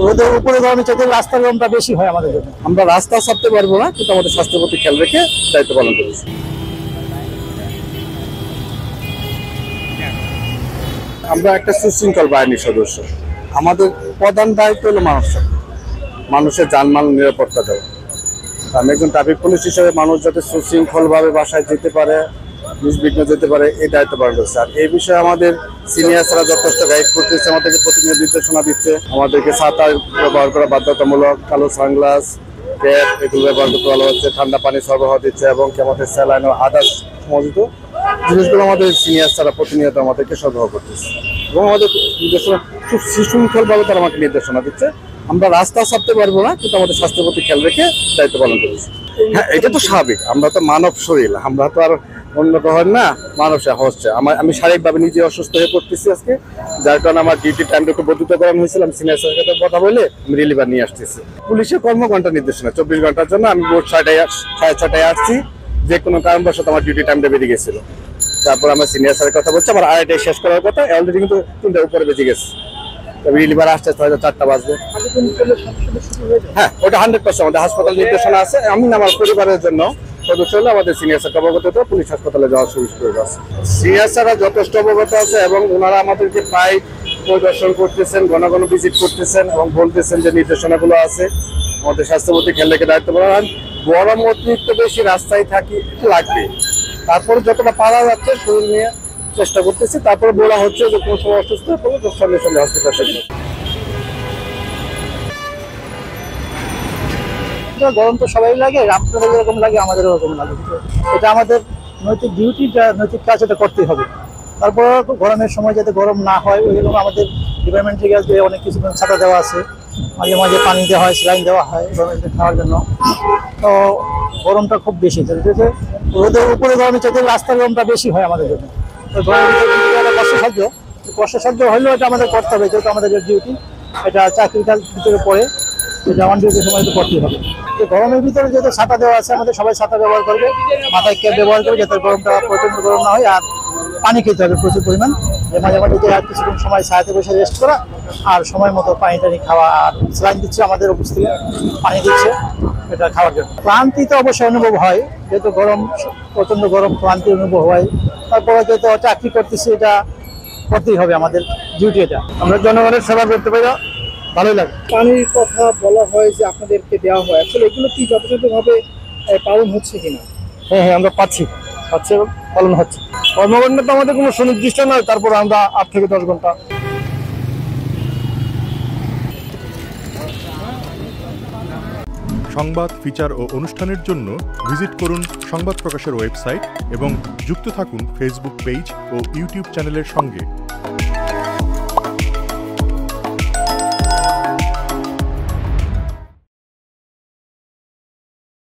রোদের উপরে গরমের চাইতে রাস্তার গরমটা বেশি হয় আমাদের জন্য। আমরা রাস্তা ছাড়তে পারবো না, কিন্তু আমাদের স্বাস্থ্যের প্রতি খেয়াল রেখে দায়িত্ব পালন করেছি। আমরা একটা সুশৃঙ্খল বাহিনীর সদস্য। আমাদের প্রধান দায়িত্ব হলো মানুষের জানমাল নিরাপত্তা দেওয়া। আমি একজন ট্রাফিক পুলিশ হিসেবে মানুষ যাতে সুশৃঙ্খলভাবে বাসায় যেতে পারে, নির্বিঘ্নে যেতে পারে, এই দায়িত্ব পালন করছে। আর এই বিষয়ে আমাদের সিনিয়ররা যথেষ্ট গাইড করতেছে, আমাদেরকে প্রতিনিয়ত নির্দেশনা দিচ্ছে। আমাদেরকে ছাতা ব্যবহার করা বাধ্যতামূলক, কালো সানগ্লাস, ক্যাপ এগুলো ব্যবহার করতে বলা হচ্ছে, ঠান্ডা পানি সরবরাহ দিচ্ছে এবং আমাদের স্যালাইন ও আদার্স সমস্ত জিনিসগুলো আমাদের সিনিয়ররা প্রতিনিয়ত আমাদেরকে সরবরাহ করতেছে এবং আমাদের নির্দেশনা খুব সুশৃঙ্খলভাবে তারা আমাকে নির্দেশনা দিচ্ছে। আমরা রাস্তা ছাড়তে পারবো না, কিন্তু আমাদের স্বাস্থ্যের প্রতি খেয়াল রেখে দায়িত্ব পালন করেছি। হ্যাঁ, এটা তো স্বাভাবিক। আমরা তো মানব শরীর, আমরা তো আর অন্য গ্রহের না, মানুষ হচ্ছে। আমি শারীরিকভাবে নিজে অসুস্থ হয়ে পড়তেছি আজকে, যার কারণে আমার ডিউটি টাইমটা একটু বর্ধিত করা হয়েছিল। আমি সিনিয়র স্যারের সাথে কথা বলে আমি রিলিভার নিয়ে আসতেছি। পুলিশের কর্মঘণ্টা নির্দেশনা 24 ঘন্টার জন্য। আমি ভোর 6:30 আসছি, যে কোনো কারণবশত আমার ডিউটি টাইমটা বেড়ে গেছিল। তারপর আমার সিনিয়র স্যারের কথা বলছি, আমার 2:30 শেষ করার কথা, অলরেডি কিন্তু 3টার উপরে বেজে গেছে। রিলিভার আসতে হয়তো 4টা বাজবে। হ্যাঁ, ওটা 100% আমাদের হাসপাতাল নির্দেশনা আছে। আমি আমার পরিবারের জন্য সদস্য হলে আমাদের সিনিয়র স্যার অবগত হতে পুলিশ হাসপাতালে যাওয়ার সুযোগ আছে। সিনিয়র স্যাররা যথেষ্ট অবগত আছে এবং ওনারা আমাদেরকে প্রায় পরিদর্শন করতেছেন, ঘন ঘন ভিজিট করতেছেন এবং বলতেছেন যে নির্দেশনাগুলো আছে আমাদের স্বাস্থ্যের প্রতি খেয়াল রেখে দায়িত্ব পালন। গরম অতিরিক্ত বেশি রাস্তায় থাকি লাগবে, তারপরে যতটা পারা যাচ্ছে শরীর নিয়ে চেষ্টা করতেছি। তারপরে বলা হচ্ছে যে কোন সময় অসুস্থ হলে সঙ্গে সঙ্গে হসপিটালে। গরম তো সবাই লাগে, আপনাদের যেরকম লাগে আমাদের ওরকম লাগে। এটা আমাদের নৈতিক ডিউটিটা, নৈতিক কাজ এটা করতেই হবে। তারপর গরমের সময় যাতে গরম না হয়, ওই জন্য আমাদের ডিপার্টমেন্ট থেকে আজকে অনেক কিছু ছাতা দেওয়া আছে, মাঝে মাঝে পানি দেওয়া হয়, স্যালাইন দেওয়া হয় গরমে খাওয়ার জন্য। তো গরমটা খুব বেশি, রোদের উপরে গরমের চাইতে রাস্তার গরমটা বেশি হয় আমাদের জন্য। তো গরমের কষ্টসাধ্য হলেও এটা আমাদের করতে হবে, যেহেতু আমাদের ডিউটি, এটা চাকরিটার ভিতরে পড়ে, এটা আমার ডিউটির সময় তো করতেই হবে। গরমের ভিতরে যেহেতু ছাতা দেওয়া আছে, আমাদের সবাই ছাতা ব্যবহার করবে, মাথায় ক্যাপ ব্যবহার করবে, যাতে গরমটা প্রচন্ড গরম না হয়। আর পানি খেতে হবে প্রচুর পরিমাণ, যে মাঝে মাঝে যে আর কিছুক্ষণ সময় ছায়াতে বসে রেস্ট করা, আর সময় মতো পানি টানি খাওয়া। আর স্যালাইন দিচ্ছে আমাদের অফিস থেকে, পানি দিচ্ছে, এটা খাওয়ার জন্য। ক্লান্তি তো অবশ্যই অনুভব হয়, যেহেতু গরম, প্রচন্ড গরম, ক্লান্তি অনুভব হয়। তারপরে যেহেতু চাকরি করতেছি, এটা করতেই হবে আমাদের ডিউটি। এটা আমরা জনগণের সেবা করতে পারি, ভালোই লাগে। পানির কথা বলা হয় যে আপনাদেরকে দেওয়া হয়, আসলে এগুলো কি যথাযথভাবে পালন হচ্ছে কিনা? হ্যাঁ, আমরা পাচ্ছি এবং পালন হচ্ছে। কর্মঘণ্টা তো আমাদের কোনো সুনির্দিষ্ট নয়, তারপর আমরা 8 থেকে 10 ঘন্টা। সংবাদ, ফিচার ও অনুষ্ঠানের জন্য ভিজিট করুন সংবাদ প্রকাশের ওয়েবসাইট এবং যুক্ত থাকুন ফেসবুক পেজ ও ইউটিউব চ্যানেলের সঙ্গে।